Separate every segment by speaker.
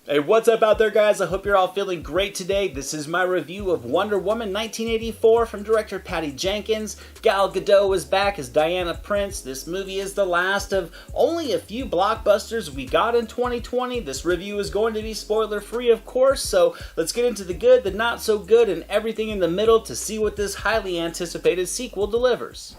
Speaker 1: Hey, what's up out there, guys? I hope you're all feeling great today. This is my review of Wonder Woman 1984 from director Patty Jenkins. Gal Gadot is back as Diana Prince. This movie is the last of only a few blockbusters we got in 2020. This review is going to be spoiler-free, of course, so let's get into the good, the not so good, and everything in the middle to see what this highly anticipated sequel delivers.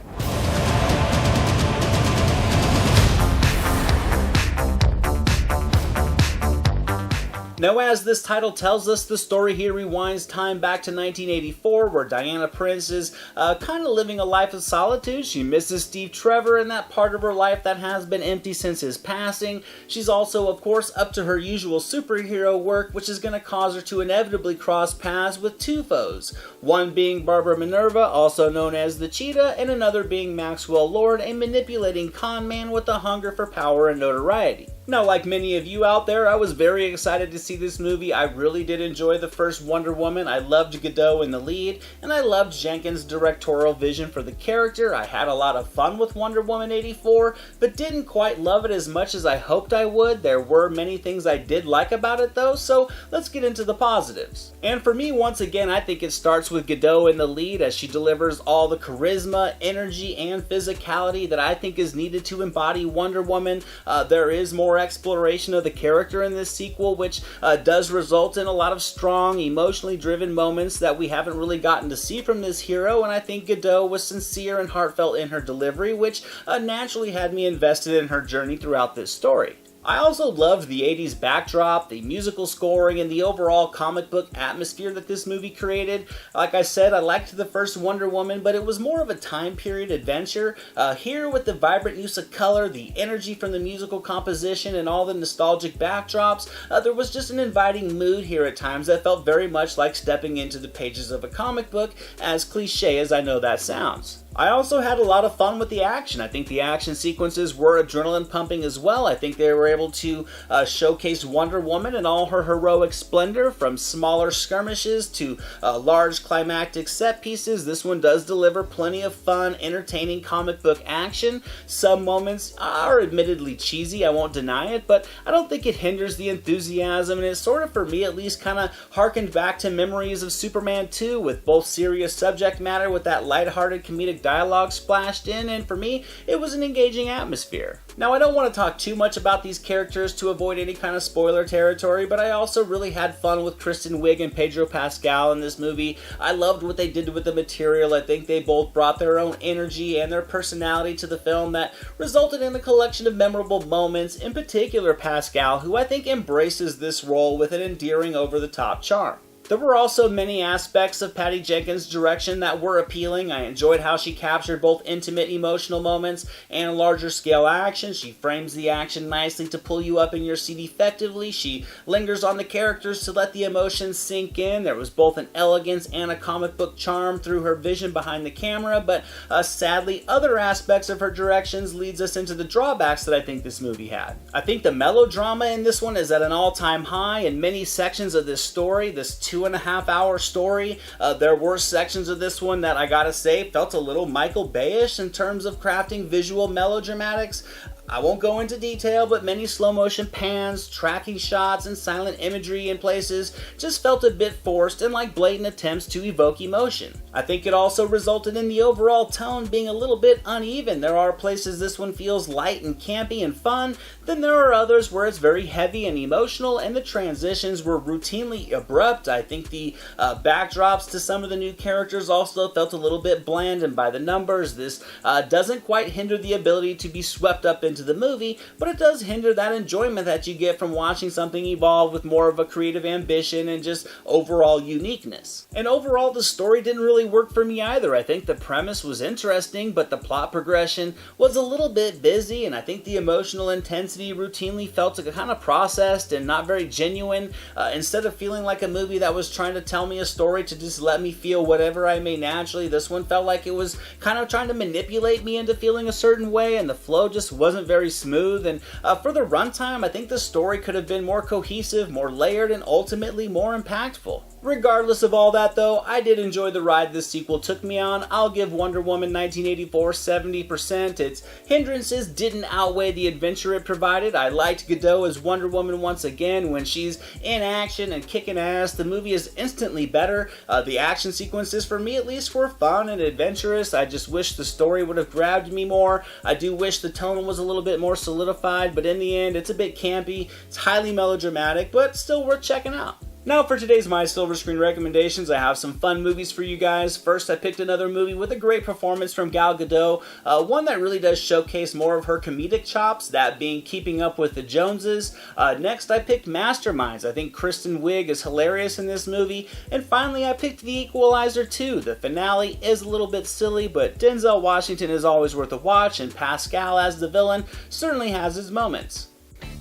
Speaker 1: Now, as this title tells us, the story here rewinds time back to 1984, where Diana Prince is kind of living a life of solitude. She misses Steve Trevor and that part of her life that has been empty since his passing. She's also, of course, up to her usual superhero work, which is going to cause her to inevitably cross paths with two foes. One being Barbara Minerva, also known as the Cheetah, and another being Maxwell Lord, a manipulating con man with a hunger for power and notoriety. Now, like many of you out there, I was very excited to see this movie. I really did enjoy the first Wonder Woman. I loved Gadot in the lead, and I loved Jenkins' directorial vision for the character. I had a lot of fun with Wonder Woman 84, but didn't quite love it as much as I hoped I would. There were many things I did like about it though, so let's get into the positives. And for me, once again, I think it starts with Gadot in the lead as she delivers all the charisma, energy, and physicality that I think is needed to embody Wonder Woman. There is more exploration of the character in this sequel, which does result in a lot of strong, emotionally driven moments that we haven't really gotten to see from this hero, and I think Gadot was sincere and heartfelt in her delivery, which naturally had me invested in her journey throughout this story. I also loved the 80s backdrop, the musical scoring, and the overall comic book atmosphere that this movie created. Like I said, I liked the first Wonder Woman, but it was more of a time period adventure. Here, with the vibrant use of color, the energy from the musical composition, and all the nostalgic backdrops, there was just an inviting mood here at times that felt very much like stepping into the pages of a comic book, as cliche as I know that sounds. I also had a lot of fun with the action. I think the action sequences were adrenaline pumping as well. I think they were able to showcase Wonder Woman in all her heroic splendor, from smaller skirmishes to large climactic set pieces. This one does deliver plenty of fun, entertaining comic book action. Some moments are admittedly cheesy, I won't deny it, but I don't think it hinders the enthusiasm, and it sort of, for me at least, kind of harkened back to memories of Superman 2, with both serious subject matter with that lighthearted comedic dialogue splashed in, and for me, it was an engaging atmosphere. Now, I don't want to talk too much about these characters to avoid any kind of spoiler territory, but I also really had fun with Kristen, Wiig, and Pedro Pascal in this movie. I loved what they did with the material. I think they both brought their own energy and their personality to the film that resulted in a collection of memorable moments, in particular Pascal, who I think embraces this role with an endearing, over-the-top charm. There were also many aspects of Patty Jenkins' direction that were appealing. I enjoyed how she captured both intimate emotional moments and larger scale action. She frames the action nicely to pull you up in your seat effectively. She lingers on the characters to let the emotions sink in. There was both an elegance and a comic book charm through her vision behind the camera, but sadly, other aspects of her directions leads us into the drawbacks that I think this movie had. I think the melodrama in this one is at an all-time high. In many sections of this story, this 2.5-hour story, there were sections of this one that I gotta say felt a little Michael Bay-ish in terms of crafting visual melodramatics. I won't go into detail, but many slow motion pans, tracking shots, and silent imagery in places just felt a bit forced and like blatant attempts to evoke emotion. I think it also resulted in the overall tone being a little bit uneven. There are places this one feels light and campy and fun, then there are others where it's very heavy and emotional, and the transitions were routinely abrupt. I think the backdrops to some of the new characters also felt a little bit bland and by the numbers. This doesn't quite hinder the ability to be swept up into the movie, but it does hinder that enjoyment that you get from watching something evolve with more of a creative ambition and just overall uniqueness. And overall, the story didn't really work for me either. I think the premise was interesting, but the plot progression was a little bit busy, and I think the emotional intensity routinely felt kind of processed and not very genuine. Instead of feeling like a movie that was trying to tell me a story to just let me feel whatever I may naturally, this one felt like it was kind of trying to manipulate me into feeling a certain way, and the flow just wasn't very smooth. And for the runtime, I think the story could have been more cohesive, more layered, and ultimately more impactful. Regardless of all that though, I did enjoy the ride this sequel took me on. I'll give Wonder Woman 1984 70%. Its hindrances didn't outweigh the adventure it provided. I liked Gadot as Wonder Woman once again. When she's in action and kicking ass, the movie is instantly better. The action sequences, for me at least, were fun and adventurous. I just wish the story would have grabbed me more. I do wish the tone was a little bit more solidified, but in the end, it's a bit campy. It's highly melodramatic, but still worth checking out. Now for today's My Silver Screen recommendations, I have some fun movies for you guys. First, I picked another movie with a great performance from Gal Gadot, one that really does showcase more of her comedic chops, that being Keeping Up with the Joneses. Next, I picked Masterminds. I think Kristen Wiig is hilarious in this movie. And finally, I picked The Equalizer 2. The finale is a little bit silly, but Denzel Washington is always worth a watch, and Pascal as the villain certainly has his moments.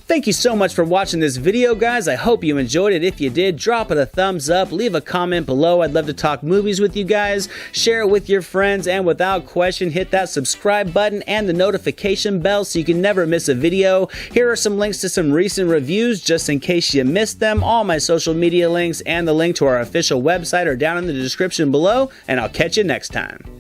Speaker 1: Thank you so much for watching this video, guys. I hope you enjoyed it. If you did, drop it a thumbs up, leave a comment below. I'd love to talk movies with you guys. Share it with your friends, and without question, hit that subscribe button and the notification bell so you can never miss a video. Here are some links to some recent reviews just in case you missed them. All my social media links and the link to our official website are down in the description below, and I'll catch you next time.